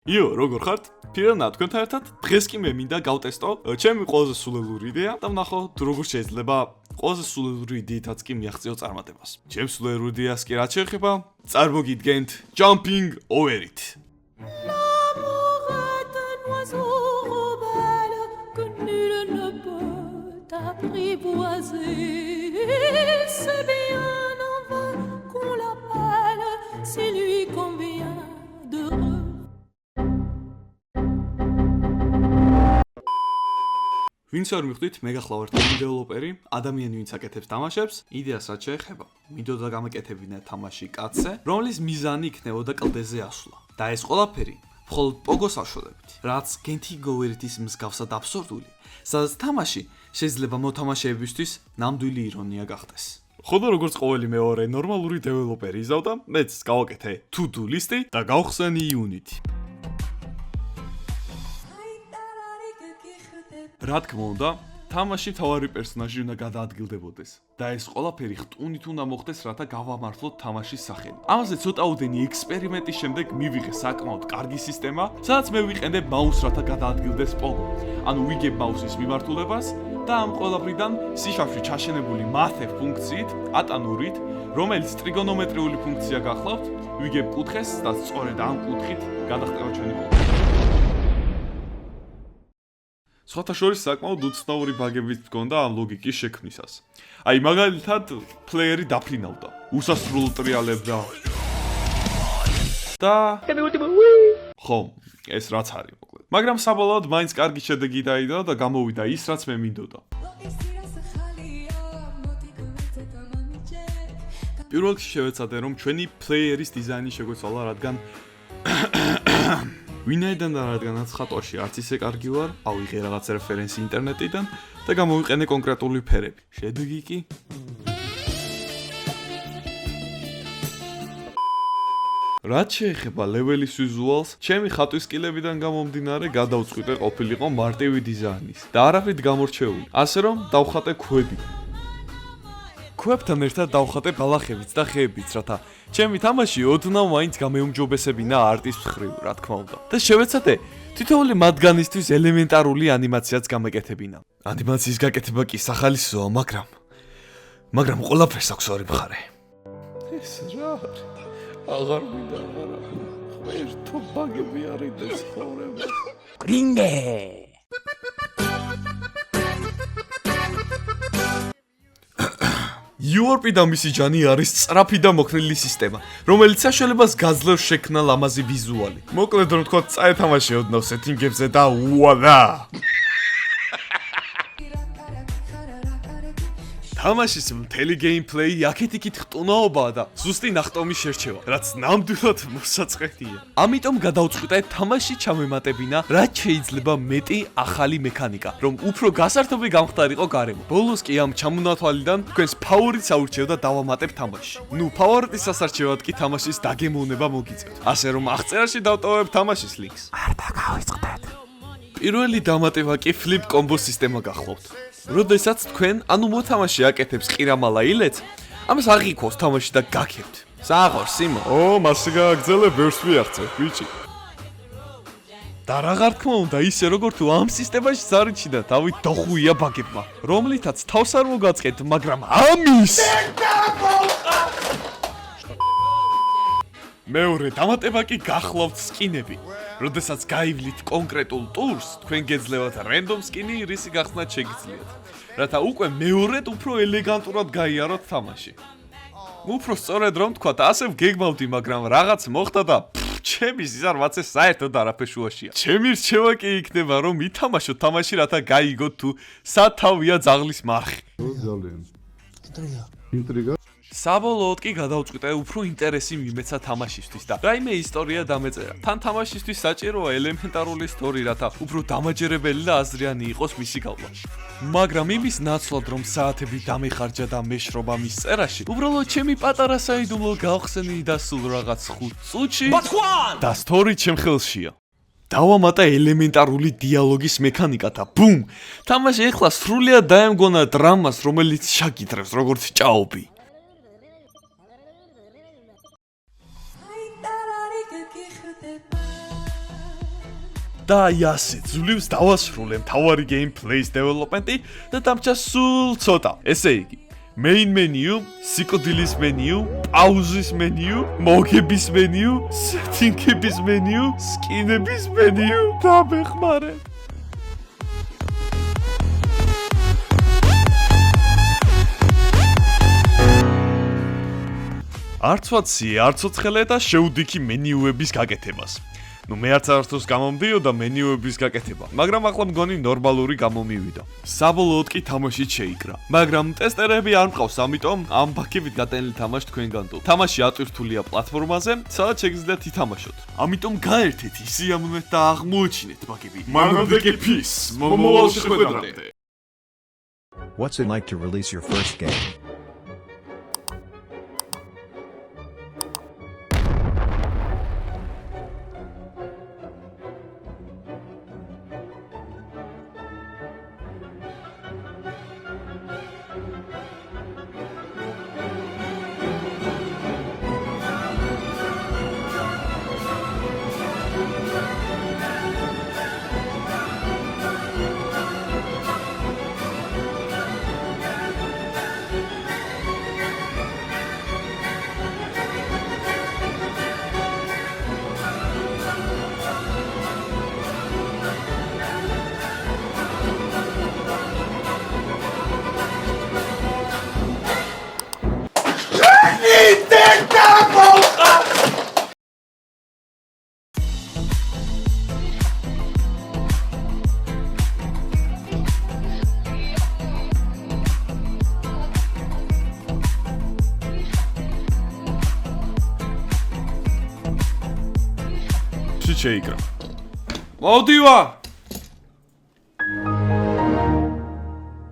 იო, როგორ ხართ? Pirana თქვენთან ერთად დღეს კი მე მინდა გავტესტო ჩემი ყველაზე სულელური იდეა და ვნახო თუ როგორ შეიძლება ყველაზე სულელური იდეითაც კი მიაღწიო წარმატებას. ჩემს სულელურ იდეას კი რაც შეეხება, წარმოგიდგენთ Jumping Over-ით. ვინც არ მიხვდით, მე გახლავართ დეველოპერი, ადამიანი ვინც აკეთებს თამაშებს, იდეას რაც შეეხება. მინდოდა გამეკეთებინა თამაში კაცზე, რომლის მიზანი იქნებოდა კლდეზე ასვლა. და ეს ყველაფერი მხოლოდ პოგოს საშუალებით, რაც Jumping Over-ის მსგავსად აბსურდული, სადაც თამაში შეიძლება მოთამაშეებისთვის ნამდვილი ირონია გახდეს. ხოდა როგორც ყოველი მეორე ნორმალური დეველოპერი იზავდა, მეც გავაკეთე to-do list-ი და გავხსენი unit-ი. რა თქმა უნდა, თამაში თავარი პერსონაჟი უნდა გადაადგილდებოდეს და ეს ყველაფერი ხტუნით უნდა მოხდეს, რათა გავამართლოთ თამაშის სახელი. ამაზე ცოტაოდენი ექსპერიმენტის შემდეგ მივიღე საკმაოდ კარგი სისტემა, სადაც მე ვიყენებ მაუსს, რათა გადაადგილდეს პოგო. ანუ ვიგებ მაუსის მიმართულებას და ამ ყველაფრიდან სიშავში ჩაშენებული math ფუნქციით, ატანურით, რომელიც ტრიგონომეტრიული ფუნქცია გახლავთ, ვიგებ კუთხეს და სწორედ ამ კუთხით გადახტება ჩვენი პოგო. სხვათა შორის საკმაოდ უცნაური ბაგებიც მქონდა ამ ლოგიკის შექმნისას. აი მაგალითად, პლეიერი დაფრინავდა, უსასრულო ტრიალებდა. და ხო, ეს რაც არის მოკლედ. მაგრამ საბოლოოდ მაინც კარგი შედეგი დაიდო და გამოვიდა ის, რაც მე მინდოდა. პირველ რიგში შევეცადე, რომ ჩვენი პლეიერის დიზაინი შეგვეცვალა, რადგან ვინაიდან და რადგანაც ხატვაში არც ისე კარგი ვარ, ავიღე რაღაც რეფერენსი ინტერნეტიდან და გამოვიყენე კონკრეტული ფერები. შედეგი კი რაც შეეხება ლეველის ვიზუალს, ჩემი ხატვის სკილებიდან გამომდინარე გადავწყვიტე ყოფილიყო მარტივი დიზაინის და არაფრით გამორჩეული. ასე რომ დავხატე ქვები. ქვებთან ერთად დავხატე ბალახებიც და ხეებიც, რათა ჩემი თამაში ოდნავ მაინც გამეუმჯობესებინა არტის მხრივ, რა თქმა უნდა. და შევეცადე თითოეული მათგანისთვის ელემენტარული ანიმაციაც გამეკეთებინა. ანიმაციის გაკეთება კი სახალისოა, მაგრამ ყველაფერს აქვს ორი მხარე. ეს რა არის? აღარ მინდა არა. ღმერთო ბაგები არის და ცხოვრება. გრინდე URP და მისი ჯანი არის სწრაფი და მოქნილი სისტემა, რომელიც საშუალებას გაძლევს შექმნა ლამაზი ვიზუალი. მოკლედ რომ თქვა, წაეთამაშე ოდნავ სეტინგებზე და უალა! თამაშის მთელი გეიმპლეი აქეთ-იქით ხტუნაობაა და ზუსტი ნახტომის შერჩევა, რაც ნამდვილად მოსაწყეთია. ამიტომ გადავწყვიტე თამაში ჩამემატებინა, რაც შეიძლება მეტი ახალი მექანიკა, რომ უფრო გასართობი გამხდარიყო გარემო. ბოლოს კი ამ ჩამონათვალიდან თქვენს ფავორიტს აურჩევ და დავამატებ თამაში. ფავორიტის სასარჩევად კი თამაშის დაგემოვნება მოგიწევთ. ასე რომ აღწერაში დავტოვებ თამაშის ლინკს. არ დაგავიწყდეთ. პირველი დამატება კი flip combo სისტემა გახლავთ. როდესაც თქვენ, ანუ მოთამაშე აკეთებს ყირამალა ილეთს, ამას აღიქოს თამაში და გაქებთ. საღორ სიმო. მასე გააგზელე ბევრს მიაღწევ, ბიჭი. და აღარ თქმა უნდა, ისე როგორ თუ ამ სისტემაში სარიჩიდან თავი დოხვია ბაგებმა, რომლითაც თავს არ მოგაწყეთ, მაგრამ ამის მეორე დამატება კი გახლავთ სკინები. როდესაც გაივლით კონკრეტულ ტურს, თქვენ გეძლევათ რენდომ სკინი, რისი გახსნათ შეგიძლიათ, რათა უკვე მეორედ უფრო ელეგანტურად გაიაროთ თამაში. უფრო სწორედ რომ თქვათ, ასე ვგეგმავდი, მაგრამ რაღაც მოხდა და ჩემი ზარვაცე საერთოდ არაფერ შუაშია. ჩემი რჩევა კი იქნება, რომ ითამაშოთ თამაში, რათა გაიგოთ თუ სათავია ძაღლის მარხი. ძალიან. ინტრიგა. საბოლოოდ კი გადავწყვიტე უფრო ინტერესი მიმეცა თამაშისთვის და რაიმე ისტორია დამეწერა. თან თამაშისთვის საჭიროა ელემენტარული სტორი, რათა უფრო დამაჯერებელი და აზრიანი იყოს მისი გავლა. მაგრამ იმის ნაცვლად, რომ საათები დამეხარჯა და მეშრობა მის წერაში, უბრალოდ ჩემი პატარა საიდუმლო გავხსენი და სულ რაღაც 5 წუთში და სტორი ჩემ ხელშია. დავამატა ელემენტარული დიალოგის მექანიკა და ბუმ! თამაში ეხლა სრულიად დაემგონა დრამას, რომელიც შაკითრებს როგორც ჭაობი. და აი ასე ძვლებს დავასრულე მთავარი gameplay-ის development-ი და დამჭა სულ ცოტა. ესე იგი, main menu, სიკვდილის menu, პაუზის menu, მოგების menu, setting-ების menu, skin-ების menu და მეხმარე. არც ვაცი, არც ოცხელე და შეუდიქი მენიუების გაკეთებას. ნუ მე არც არასდროს გამომდიოდა მენიუების გაკეთება, მაგრამ ახლა მგონი ნორმალური გამომივიდა. საბოლოოდ კი თამაში შეიკრა. მაგრამ ტესტერები არ მყავს, ამიტომ ამ ფაქებით გადაენილი თამაში თქვენგან თუ. თამაში ატვირთულია პლატფორმაზე, სადაც შეგიძლიათ ითამაშოთ. ამიტომ გაერთეთ, ისიამოვნეთ და აღმოაჩინეთ ბაგები. მანამდე კი peace, მომავალ შეხვედრამდე. What's it like to release your first game? შეიკრა. მოვდივარ.